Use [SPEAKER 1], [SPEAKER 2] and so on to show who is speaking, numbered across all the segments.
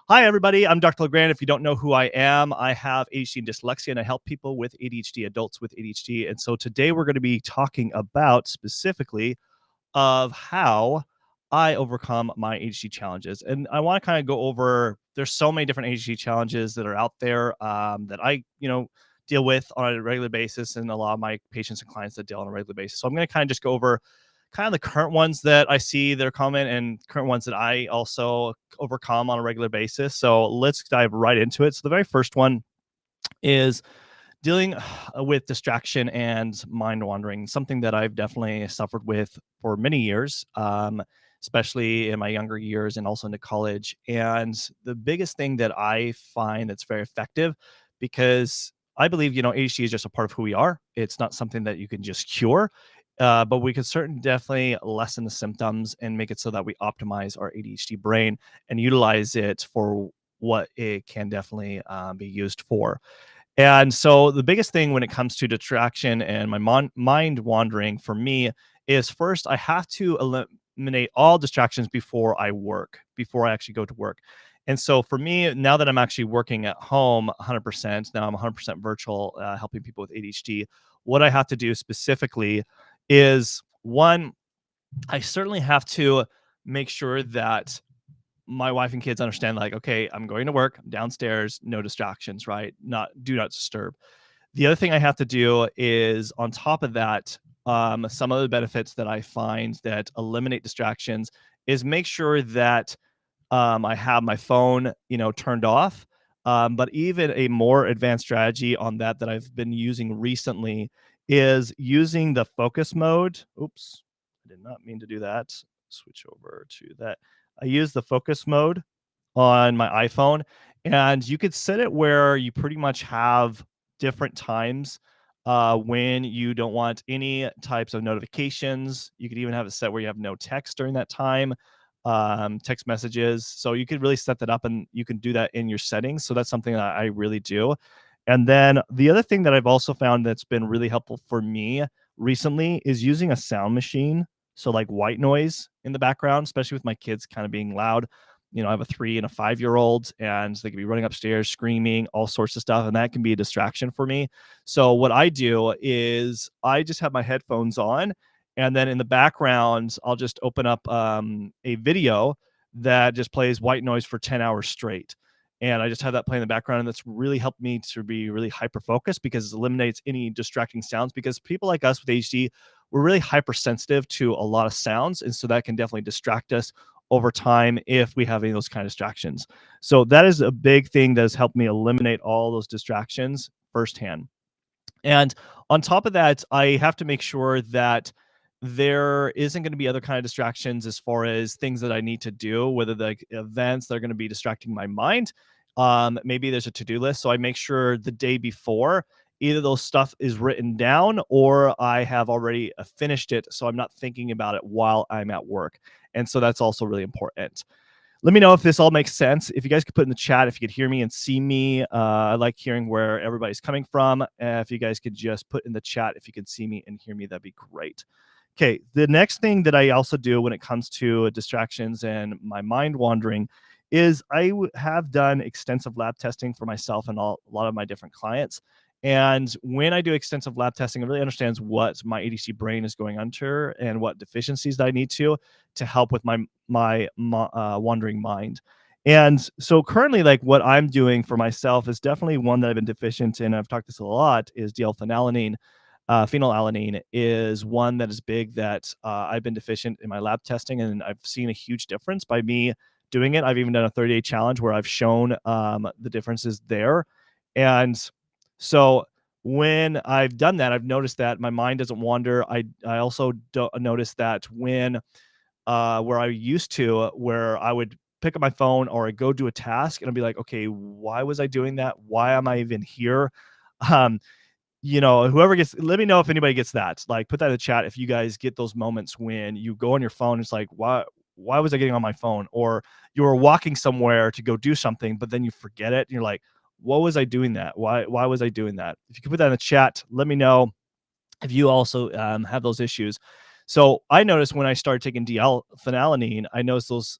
[SPEAKER 1] Hi, everybody. I'm Dr. LeGrand. If you don't know who I am, I have ADHD and dyslexia, and I help people with ADHD, adults with ADHD. And so today we're going to be talking about specifically of how I overcome my ADHD challenges. And I want to kind of go over, there's so many different ADHD challenges that are out there that I, deal with on a regular basis, and a lot of my patients and clients that deal on a regular basis. So I'm going to kind of just go over kind of the current ones that I see that are common and current ones that I also overcome on a regular basis. So let's dive right into it. So the very first one is dealing with distraction and mind wandering, something that I've definitely suffered with for many years, especially in my younger years and also into college. And the biggest thing that I find that's very effective, because I believe, ADHD is just a part of who we are. It's not something that you can just cure. But we could certainly definitely lessen the symptoms and make it so that we optimize our ADHD brain and utilize it for what it can definitely be used for. And so the biggest thing when it comes to distraction and my mind wandering for me is, first, I have to eliminate all distractions before I actually go to work. And so for me, now that I'm actually working at home 100%, now I'm 100% virtual, helping people with ADHD, what I have to do specifically is, one, I certainly have to make sure that my wife and kids understand, like, okay, I'm going to work, I'm downstairs, no distractions, right? Do not disturb. The other thing I have to do is, on top of that, some of the benefits that I find that eliminate distractions is make sure that I have my phone, turned off. But even a more advanced strategy on that I've been using recently is using the focus mode. Oops, I did not mean to do that. Switch over to that. I use the focus mode on my iPhone, and you could set it where you pretty much have different times when you don't want any types of notifications. You could even have it set where you have no text during that time, text messages. So you could really set that up, and you can do that in your settings. So that's something that I really do. And then the other thing that I've also found that's been really helpful for me recently is using a sound machine. So like white noise in the background, especially with my kids kind of being loud. I have a 3 and a 5-year-old, and they can be running upstairs, screaming, all sorts of stuff. And that can be a distraction for me. So what I do is I just have my headphones on, and then in the background, I'll just open up a video that just plays white noise for 10 hours straight. And I just have that playing in the background. And that's really helped me to be really hyper focused, because it eliminates any distracting sounds. Because people like us with ADHD, we're really hypersensitive to a lot of sounds. And so that can definitely distract us over time if we have any of those kind of distractions. So that is a big thing that has helped me eliminate all those distractions firsthand. And on top of that, I have to make sure that there isn't going to be other kind of distractions as far as things that I need to do, whether the events that are going to be distracting my mind. Maybe there's a to-do list. So I make sure the day before, either those stuff is written down or I have already finished it, so I'm not thinking about it while I'm at work. And so that's also really important. Let me know if this all makes sense. If you guys could put in the chat, if you could hear me and see me. I like hearing where everybody's coming from. If you guys could just put in the chat if you can see me and hear me, that'd be great. Okay, the next thing that I also do when it comes to distractions and my mind wandering is I have done extensive lab testing for myself and a lot of my different clients. And when I do extensive lab testing, it really understands what my ADHD brain is going under and what deficiencies that I need to help with my wandering mind. And so currently, like, what I'm doing for myself is definitely one that I've been deficient in. I've talked this a lot, is D-L-phenylalanine. Phenylalanine is one that is big that I've been deficient in my lab testing, and I've seen a huge difference by me doing it. I've even done a 30-day challenge where I've shown the differences there. And so when I've done that, I've noticed that my mind doesn't wander. I also don't notice that when where I used to, where I would pick up my phone or I go do a task and I'd be like, okay, why was I doing that? Why am I even here? Um, whoever gets, let me know if anybody gets that. Like, put that in the chat if you guys get those moments when you go on your phone. It's like, why was I getting on my phone? Or you were walking somewhere to go do something, but then you forget it. And you're like, what was I doing that? Why was I doing that? If you can put that in the chat, let me know if you also have those issues. So I noticed when I started taking DL-phenylalanine, I noticed those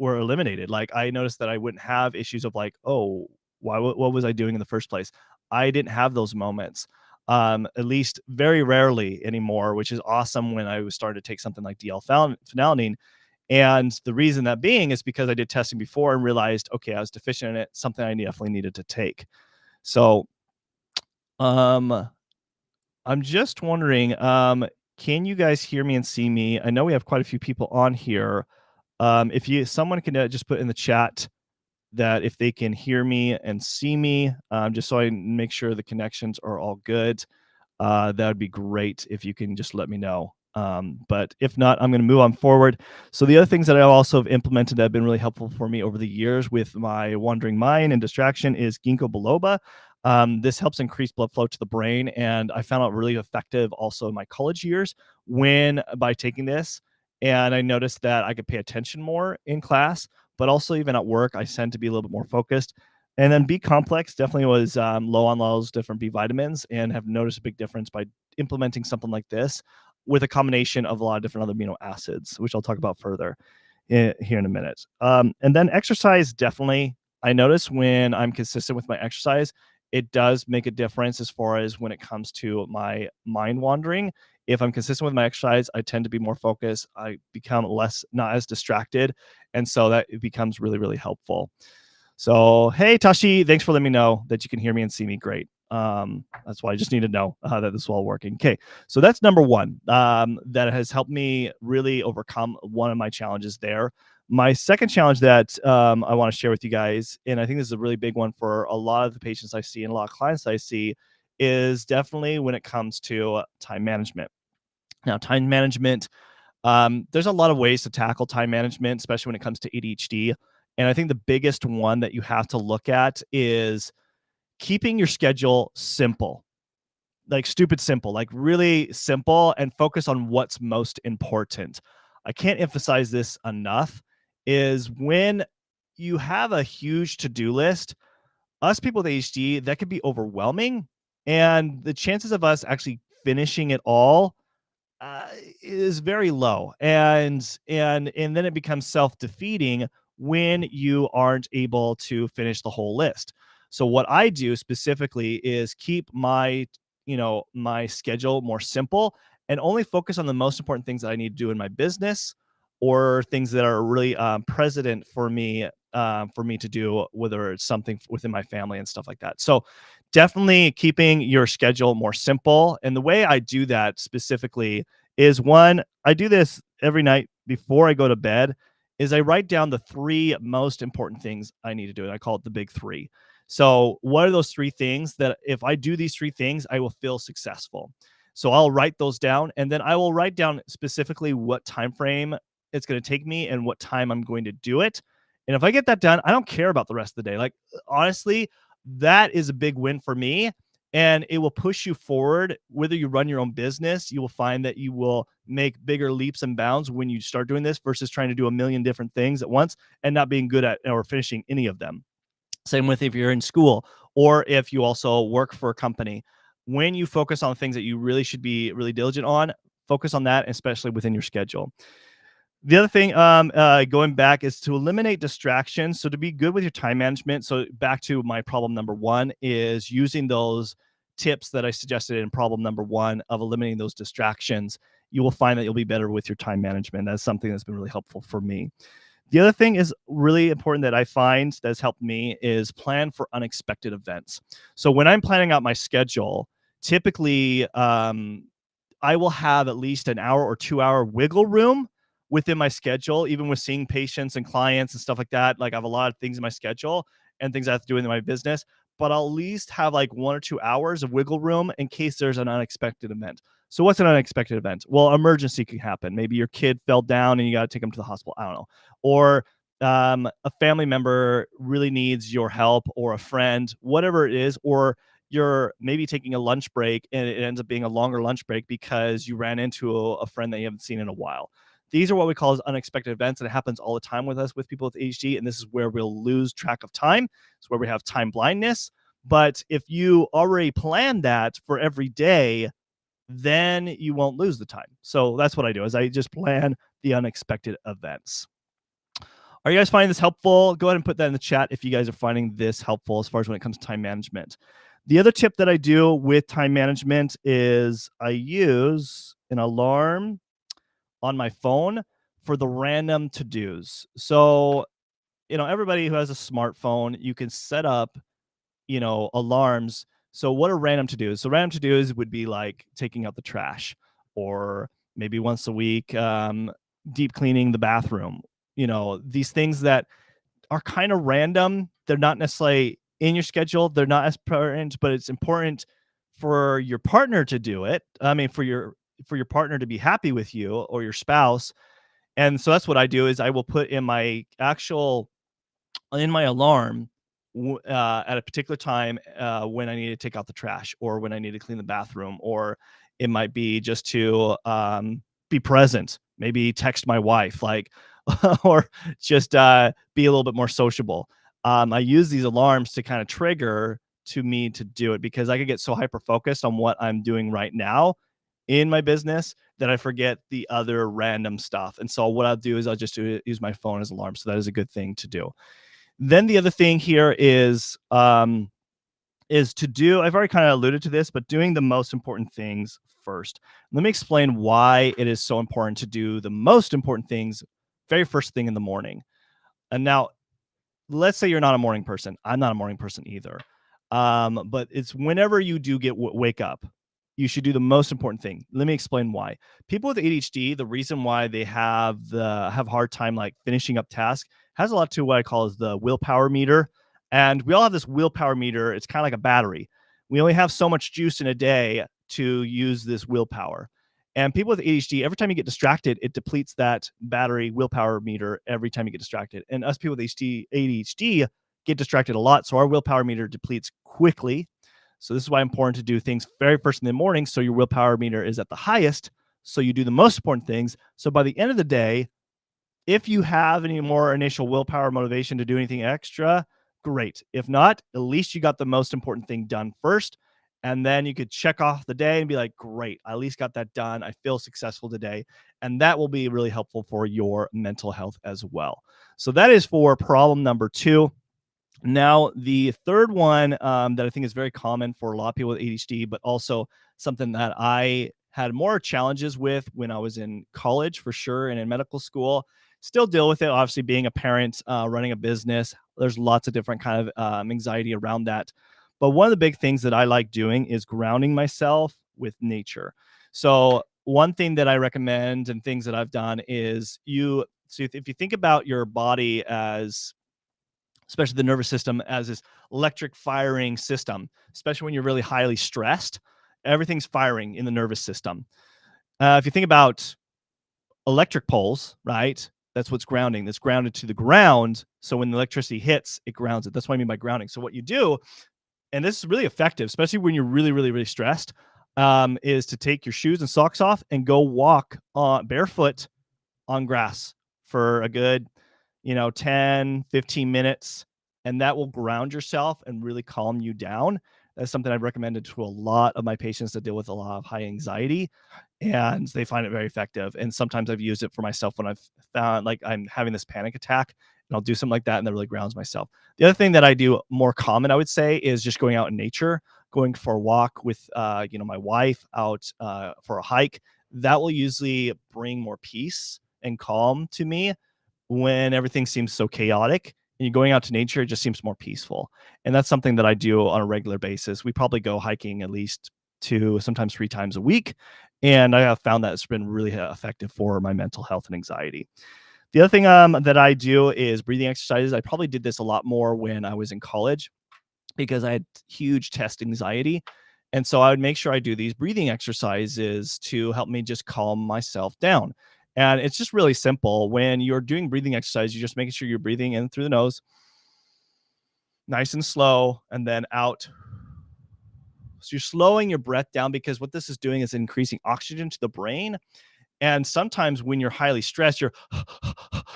[SPEAKER 1] were eliminated. Like I noticed that I wouldn't have issues of like, oh, what was I doing in the first place? I didn't have those moments. At least very rarely anymore, which is awesome when I was starting to take something like phenylalanine. And the reason that being is because I did testing before and realized, okay, I was deficient in it, something I definitely needed to take. So I'm just wondering, can you guys hear me and see me? I know we have quite a few people on here. If someone can just put in the chat that if they can hear me and see me, just so I make sure the connections are all good. That would be great if you can just let me know. But if not, I'm going to move on forward. So the other things that I also have implemented that have been really helpful for me over the years with my wandering mind and distraction is ginkgo biloba. This helps increase blood flow to the brain, and I found out really effective also in my college years by taking this. And I noticed that I could pay attention more in class, but also even at work, I tend to be a little bit more focused. And then B complex definitely was low on those different B vitamins, and have noticed a big difference by implementing something like this with a combination of a lot of different other amino acids, which I'll talk about further here in a minute. And then exercise, definitely. I notice when I'm consistent with my exercise, it does make a difference as far as when it comes to my mind wandering. If I'm consistent with my exercise, I tend to be more focused. I become not as distracted. And so that it becomes really, really helpful. So, hey, Tashi, thanks for letting me know that you can hear me and see me. Great. That's why I just need to know that this is all working. Okay, so that's number one. That has helped me really overcome one of my challenges there. My second challenge that I want to share with you guys, and I think this is a really big one for a lot of the patients I see and a lot of clients I see, is definitely when it comes to time management. Now, time management, there's a lot of ways to tackle time management, especially when it comes to ADHD. And I think the biggest one that you have to look at is keeping your schedule simple, like stupid simple, like really simple, and focus on what's most important. I can't emphasize this enough, is when you have a huge to-do list, us people with ADHD, that could be overwhelming. And the chances of us actually finishing it all uh, is very low, and then it becomes self-defeating when you aren't able to finish the whole list. So what I do specifically is keep my schedule more simple and only focus on the most important things that I need to do in my business, or things that are really present for me to do, whether it's something within my family and stuff like that. So definitely keeping your schedule more simple. And the way I do that specifically is, one, I do this every night before I go to bed, is I write down the 3 most important things I need to do. And I call it the big 3. So what are those 3 things that if I do these 3 things, I will feel successful? So I'll write those down, and then I will write down specifically what time frame it's going to take me and what time I'm going to do it. And if I get that done, I don't care about the rest of the day. Like, honestly, that is a big win for me, and it will push you forward. Whether you run your own business, you will find that you will make bigger leaps and bounds when you start doing this versus trying to do a million different things at once and not being good at or finishing any of them. Same with if you're in school, or if you also work for a company. When you focus on things that you really should be really diligent on, focus on that, especially within your schedule. The other thing, going back, is to eliminate distractions. So to be good with your time management. So back to my problem number 1 is using those tips that I suggested in problem number 1 of eliminating those distractions. You will find that you'll be better with your time management. That's something that's been really helpful for me. The other thing is really important that I find that's helped me is plan for unexpected events. So when I'm planning out my schedule, typically I will have at least an hour or 2-hour wiggle room within my schedule, even with seeing patients and clients and stuff like that. Like, I have a lot of things in my schedule and things I have to do in my business, but I'll at least have like 1 or 2 hours of wiggle room in case there's an unexpected event. So what's an unexpected event? Well, emergency can happen. Maybe your kid fell down and you got to take them to the hospital. I don't know. Or a family member really needs your help, or a friend, whatever it is, or you're maybe taking a lunch break and it ends up being a longer lunch break because you ran into a friend that you haven't seen in a while. These are what we call as unexpected events, and it happens all the time with us, with people with ADHD, and this is where we'll lose track of time. It's where we have time blindness. But if you already plan that for every day, then you won't lose the time. So that's what I do, is I just plan the unexpected events. Are you guys finding this helpful? Go ahead and put that in the chat if you guys are finding this helpful as far as when it comes to time management. The other tip that I do with time management is I use an alarm on my phone for the random to-dos. So, everybody who has a smartphone, you can set up, alarms. So what are random to-dos? So random to-dos would be like taking out the trash, or maybe once a week, deep cleaning the bathroom. These things that are kind of random. They're not necessarily in your schedule. They're not as important, but it's important for your partner to do it. I mean, for your partner to be happy with you, or your spouse. And so that's what I do is I will put in my alarm at a particular time when I need to take out the trash, or when I need to clean the bathroom, or it might be just to be present, maybe text my wife, like, or just be a little bit more sociable. I use these alarms to kind of trigger to me to do it, because I could get so hyper focused on what I'm doing right now in my business that I forget the other random stuff. And so what I'll do is I'll just use my phone as alarm. So that is a good thing to do. Then the other thing here is to do, I've already kind of alluded to this, but doing the most important things first. Let me explain why it is so important to do the most important things very first thing in the morning. And now, let's say you're not a morning person. I'm not a morning person either. But it's whenever you do wake up, you should do the most important thing. Let me explain why. People with ADHD, the reason why they have hard time like finishing up tasks has a lot to what I call is the willpower meter. And we all have this willpower meter. It's kind of like a battery. We only have so much juice in a day to use this willpower. And people with ADHD, every time you get distracted, it depletes that battery willpower meter every time you get distracted. And us people with ADHD get distracted a lot. So our willpower meter depletes quickly. So this is why it's important to do things very first in the morning, so your willpower meter is at the highest. So you do the most important things. So by the end of the day, if you have any more initial willpower motivation to do anything extra, great. If not, at least you got the most important thing done first. And then you could check off the day and be like, great, I at least got that done. I feel successful today. And that will be really helpful for your mental health as well. So that is for problem number 2. Now, the third one that I think is very common for a lot of people with ADHD, but also something that I had more challenges with when I was in college, for sure, and in medical school. Still deal with it, obviously, being a parent, running a business. There's lots of different kind of anxiety around that. But one of the big things that I like doing is grounding myself with nature. So one thing that I recommend and things that I've done is so if you think about your body as, especially the nervous system, as this electric firing system, especially when you're really highly stressed, everything's firing in the nervous system. If you think about electric poles, right? That's what's grounding. That's grounded to the ground. So when the electricity hits, it grounds it. That's what I mean by grounding. So what you do, and this is really effective, especially when you're really, really, really stressed, is to take your shoes and socks off and go walk barefoot on grass for a good 10, 15 minutes, and that will ground yourself and really calm you down. That's something I've recommended to a lot of my patients that deal with a lot of high anxiety, and they find it very effective. And sometimes I've used it for myself when I've found like I'm having this panic attack, and I'll do something like that, and that really grounds myself. The other thing that I do more common, I would say, is just going out in nature, going for a walk with my wife, out for a hike. That will usually bring more peace and calm to me when everything seems so chaotic, and you're going out to nature, it just seems more peaceful. And that's something that I do on a regular basis. We probably go hiking at least 2, sometimes 3 times a week. And I have found that it's been really effective for my mental health and anxiety. The other thing that I do is breathing exercises. I probably did this a lot more when I was in college because I had huge test anxiety. And so I would make sure I do these breathing exercises to help me just calm myself down. And it's just really simple. When you're doing breathing exercise, you're just making sure you're breathing in through the nose, nice and slow, and then out. So you're slowing your breath down, because what this is doing is increasing oxygen to the brain. And sometimes when you're highly stressed, you're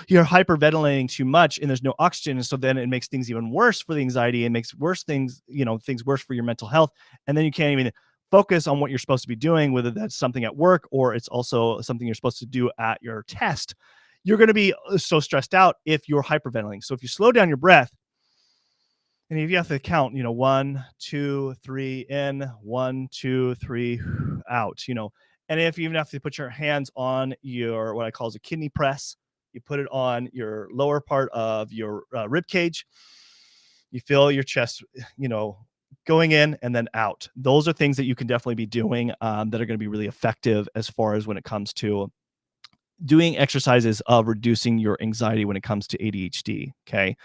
[SPEAKER 1] hyperventilating too much and there's no oxygen. And so then it makes things even worse for the anxiety, and makes things worse for your mental health. And then you can't even focus on what you're supposed to be doing, whether that's something at work or it's also something you're supposed to do at your test. you're going to be so stressed out if you're hyperventilating. So if you slow down your breath, and if you have to count, 1, 2, 3 in, 1, 2, 3 out, and if you even have to put your hands on your, what I call a kidney press, you put it on your lower part of your rib cage, you feel your chest, going in and then out. Those are things that you can definitely be doing that are going to be really effective as far as when it comes to doing exercises of reducing your anxiety when it comes to ADHD. Okay.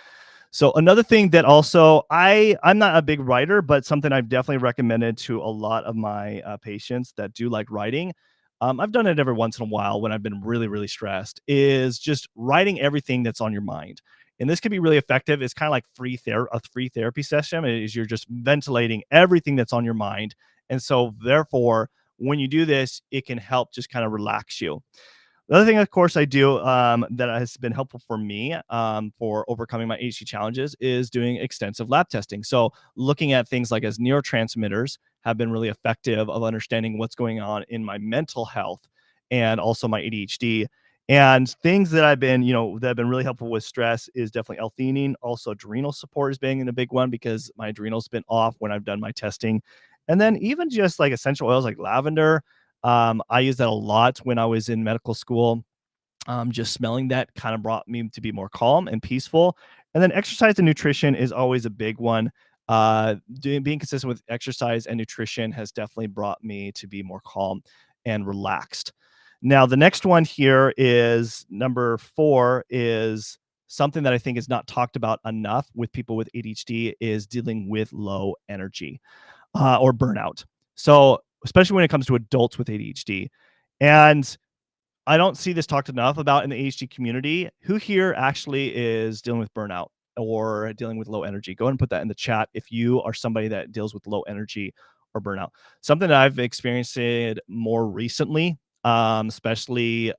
[SPEAKER 1] So another thing that also I'm not a big writer, but something I've definitely recommended to a lot of my patients that do like writing. I've done it every once in a while when I've been really, really stressed, is just writing everything that's on your mind. And this can be really effective. It's kind of like a free therapy session. Is you're just ventilating everything that's on your mind. And so therefore, when you do this, it can help just kind of relax you. The other thing, of course, I do that has been helpful for me for overcoming my ADHD challenges is doing extensive lab testing. So looking at things like as neurotransmitters have been really effective of understanding what's going on in my mental health and also my ADHD. And things that that have been really helpful with stress is definitely L-theanine. Also, adrenal support has been a big one because my adrenals been off when I've done my testing. And then even just like essential oils like lavender, I used that a lot when I was in medical school. Just smelling that kind of brought me to be more calm and peaceful. And then exercise and nutrition is always a big one. Being consistent with exercise and nutrition has definitely brought me to be more calm and relaxed. Now, the next one here is number 4 is something that I think is not talked about enough with people with ADHD is dealing with low energy or burnout. So especially when it comes to adults with ADHD. And I don't see this talked enough about in the ADHD community. Who here actually is dealing with burnout or dealing with low energy? Go ahead and put that in the chat if you are somebody that deals with low energy or burnout. Something that I've experienced it more recently, especially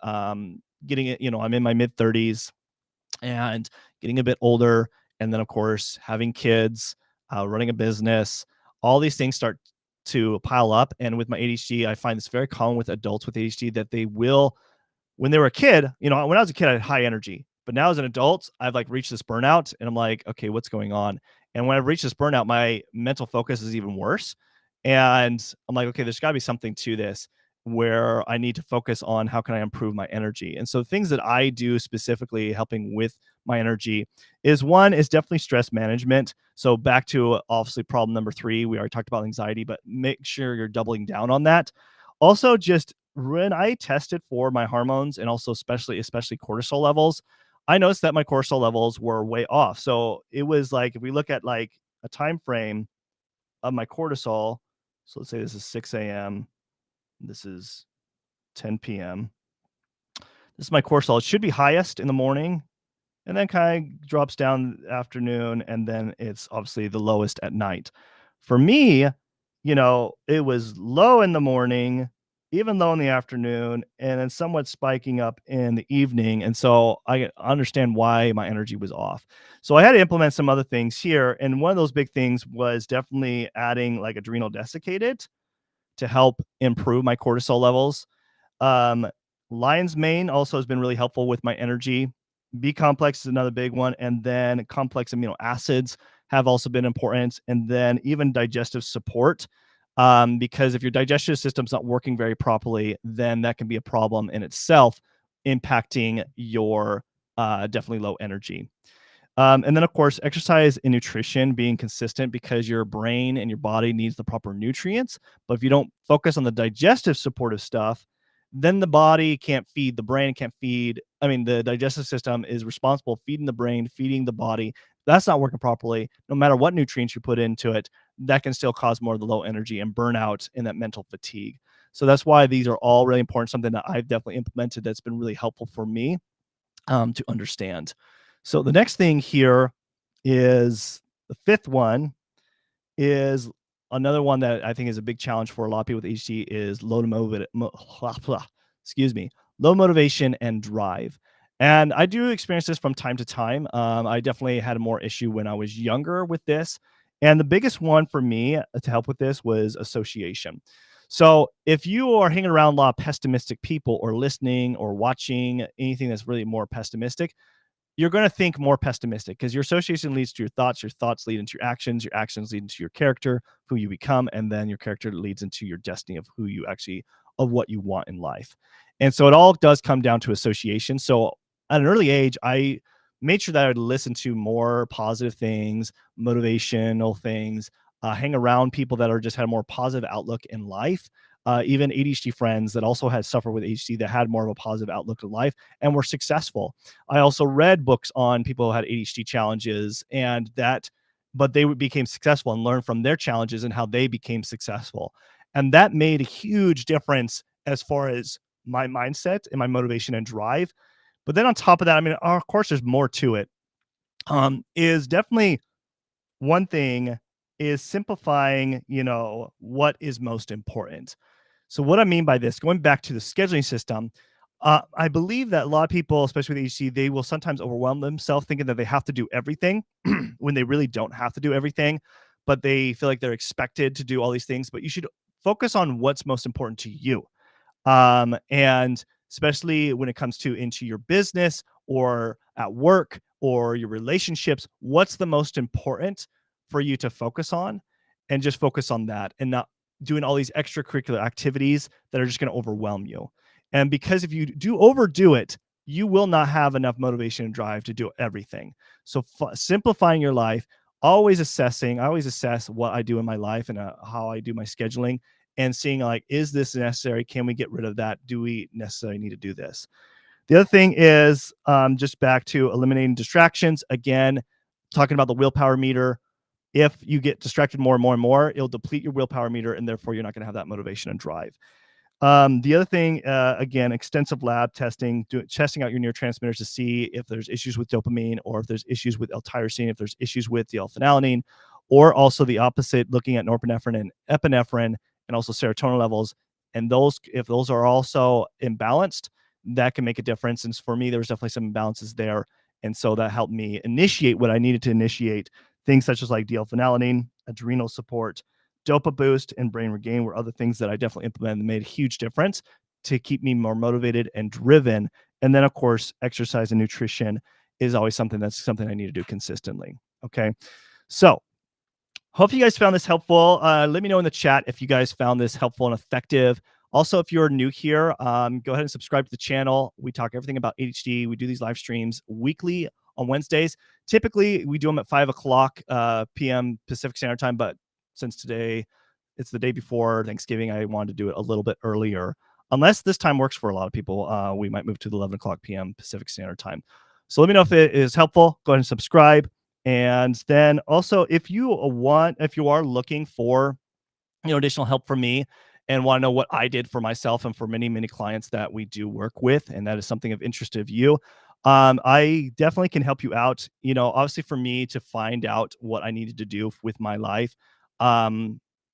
[SPEAKER 1] getting it, I'm in my mid 30s and getting a bit older. And then, of course, having kids, running a business, all these things start to pile up. And with my ADHD, I find this very common with adults with ADHD that they will, when they were a kid, when I was a kid, I had high energy. But now as an adult, I've like reached this burnout and I'm like, okay, what's going on? And when I've reached this burnout, my mental focus is even worse. And I'm like, okay, there's got to be something to this where I need to focus on how can I improve my energy. And so things that I do specifically helping with my energy is one is definitely stress management. So back to obviously problem number 3, we already talked about anxiety, but make sure you're doubling down on that. Also, just when I tested for my hormones and also especially cortisol levels, I noticed that my cortisol levels were way off. So it was like if we look at like a time frame of my cortisol, so let's say this is 6 a.m. This is 10 p.m. This is my cortisol. It should be highest in the morning and then kind of drops down afternoon. And then it's obviously the lowest at night. For me, it was low in the morning, even low in the afternoon, and then somewhat spiking up in the evening. And so I understand why my energy was off. So I had to implement some other things here. And one of those big things was definitely adding like adrenal desiccated to help improve my cortisol levels. Um, Lion's mane also has been really helpful with my energy. B complex is another big one. And then complex amino acids have also been important. And then even digestive support. Because if your digestive system's not working very properly, then that can be a problem in itself, impacting your definitely low energy. And then, of course, exercise and nutrition being consistent because your brain and your body needs the proper nutrients. But if you don't focus on the digestive supportive stuff, then the body can't feed the brain, can't feed. I mean, the digestive system is responsible for feeding the brain, feeding the body. That's not working properly. No matter what nutrients you put into it, that can still cause more of the low energy and burnout and that mental fatigue. So that's why these are all really important. Something that I've definitely implemented that's been really helpful for me to understand. So the next thing here is the 5th one is another one that I think is a big challenge for a lot of people with ADHD is low motivation and drive. And I do experience this from time to time. I definitely had more issue when I was younger with this. And the biggest one for me to help with this was association. So if you are hanging around a lot of pessimistic people or listening or watching anything that's really more pessimistic, you're going to think more pessimistic because your association leads to your thoughts lead into your actions lead into your character, who you become, and then your character leads into your destiny of who you actually, of what you want in life. And so it all does come down to association. So at an early age, I made sure that I would listen to more positive things, motivational things, hang around people that are just had a more positive outlook in life. Even ADHD friends that also had suffered with ADHD that had more of a positive outlook in life and were successful. I also read books on people who had ADHD challenges but they became successful and learned from their challenges and how they became successful. And that made a huge difference as far as my mindset and my motivation and drive. But then on top of that, I mean, of course, there's more to it. Is definitely one thing is simplifying, what is most important. So what I mean by this, going back to the scheduling system, I believe that a lot of people, especially with ADHD, they will sometimes overwhelm themselves thinking that they have to do everything when they really don't have to do everything, but they feel like they're expected to do all these things. But you should focus on what's most important to you. And especially when it comes to into your business or at work or your relationships, what's the most important for you to focus on, and just focus on that and not doing all these extracurricular activities that are just going to overwhelm you. And because if you do overdo it, you will not have enough motivation and drive to do everything. So simplifying your life, always assessing, I always assess what I do in my life and how I do my scheduling, and seeing like, is this necessary? Can we get rid of that? Do we necessarily need to do this? The other thing is just back to eliminating distractions. Again, talking about the willpower meter. If you get distracted more and more and more, it'll deplete your willpower meter, and therefore you're not going to have that motivation and drive. The other thing, again, extensive lab testing, testing out your neurotransmitters to see if there's issues with dopamine, or if there's issues with L-tyrosine, if there's issues with the L-phenylalanine, or also the opposite, looking at norepinephrine and epinephrine, and also serotonin levels. And if those are also imbalanced, that can make a difference. And for me, there was definitely some imbalances there. And so that helped me initiate what I needed to initiate. Things such as like D-L-phenylalanine, adrenal support, Dopa Boost, and Brain Regain were other things that I definitely implemented and made a huge difference to keep me more motivated and driven. And then, of course, exercise and nutrition is always something I need to do consistently. Okay. So hope you guys found this helpful. Let me know in the chat if you guys found this helpful and effective. Also, if you're new here, go ahead and subscribe to the channel. We talk everything about ADHD. We do these live streams weekly on Wednesdays. Typically, we do them at 5 o'clock p.m. Pacific Standard Time, but since today it's the day before Thanksgiving, I wanted to do it a little bit earlier. Unless this time works for a lot of people, we might move to the 11 o'clock p.m. Pacific Standard Time. So let me know if it is helpful. Go ahead and subscribe. And then also, if you are looking for additional help from me and want to know what I did for myself and for many, many clients that we do work with, and that is something of interest of you, I definitely can help you out. Obviously for me to find out what I needed to do with my life, I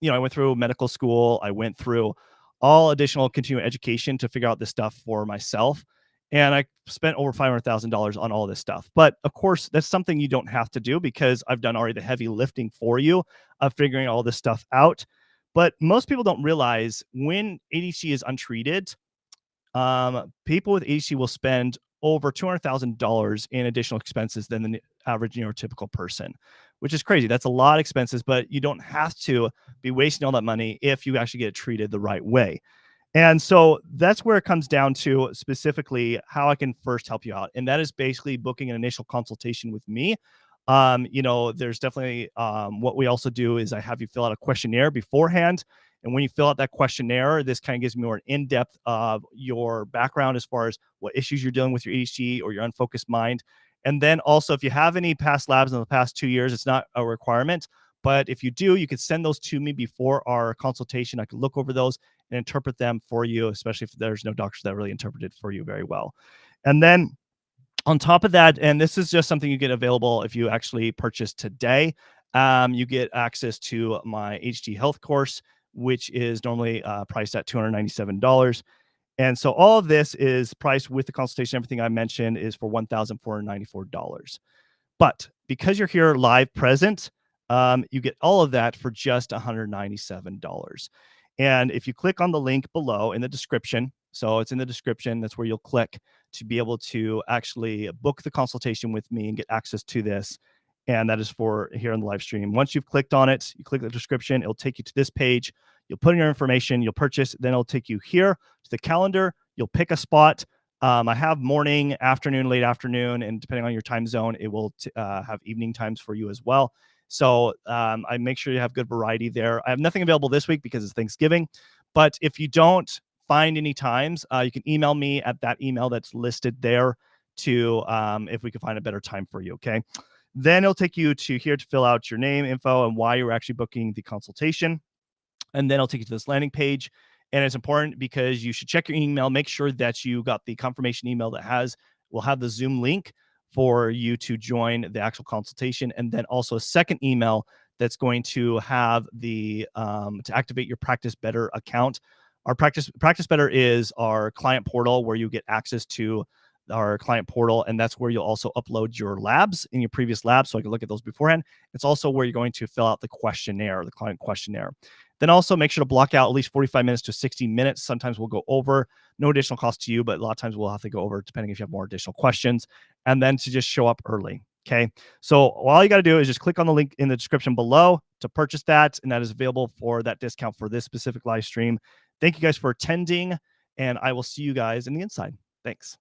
[SPEAKER 1] went through medical school. I went through all additional continuing education to figure out this stuff for myself. And I spent over $500,000 on all this stuff. But of course, that's something you don't have to do because I've done already the heavy lifting for you of figuring all this stuff out. But most people don't realize when ADHD is untreated, people with ADHD will spend over $200,000 in additional expenses than the average neurotypical person, which is crazy. That's a lot of expenses, but you don't have to be wasting all that money if you actually get treated the right way. And so that's where it comes down to specifically how I can first help you out. And that is basically booking an initial consultation with me. There's definitely what we also do is I have you fill out a questionnaire beforehand. And when you fill out that questionnaire, this kind of gives me more in-depth of your background as far as what issues you're dealing with your ADHD or your unfocused mind. And then also, if you have any past labs in the past 2 years, it's not a requirement. But if you do, you could send those to me before our consultation. I could look over those and interpret them for you, especially if there's no doctors that really interpreted for you very well. And then on top of that, and this is just something you get available if you actually purchase today, you get access to my HD health course, which is normally priced at $297. And so all of this is priced with the consultation. Everything I mentioned is for $1,494. But because you're here live present, you get all of that for just $197. And if you click on the link below in the description, so it's in the description, that's where you'll click to be able to actually book the consultation with me and get access to this. And that is for here on the live stream. Once you've clicked on it, you click the description, it'll take you to this page. You'll put in your information, you'll purchase, then it'll take you here to the calendar. You'll pick a spot. I have morning, afternoon, late afternoon, and depending on your time zone, it will have evening times for you as well. So I make sure you have good variety there. I have nothing available this week because it's Thanksgiving. But if you don't find any times, you can email me at that email that's listed there to if we can find a better time for you. Okay. Then it'll take you to here to fill out your name, info, and why you're actually booking the consultation. And then it'll take you to this landing page. And it's important because you should check your email, make sure that you got the confirmation email that will have the Zoom link for you to join the actual consultation. And then also a second email that's going to have the to activate your Practice Better account. Our Practice Better is our client portal where you get access to our client portal, and that's where you'll also upload your labs in your previous labs so I can look at those beforehand. It's also where you're going to fill out the questionnaire, the client questionnaire. Then also make sure to block out at least 45 minutes to 60 minutes. Sometimes we'll go over, no additional cost to you, but a lot of times we'll have to go over depending if you have more additional questions. And then to just show up early. Okay. So all you got to do is just click on the link in the description below to purchase that. And that is available for that discount for this specific live stream. Thank you guys for attending, and I will see you guys in the inside. Thanks.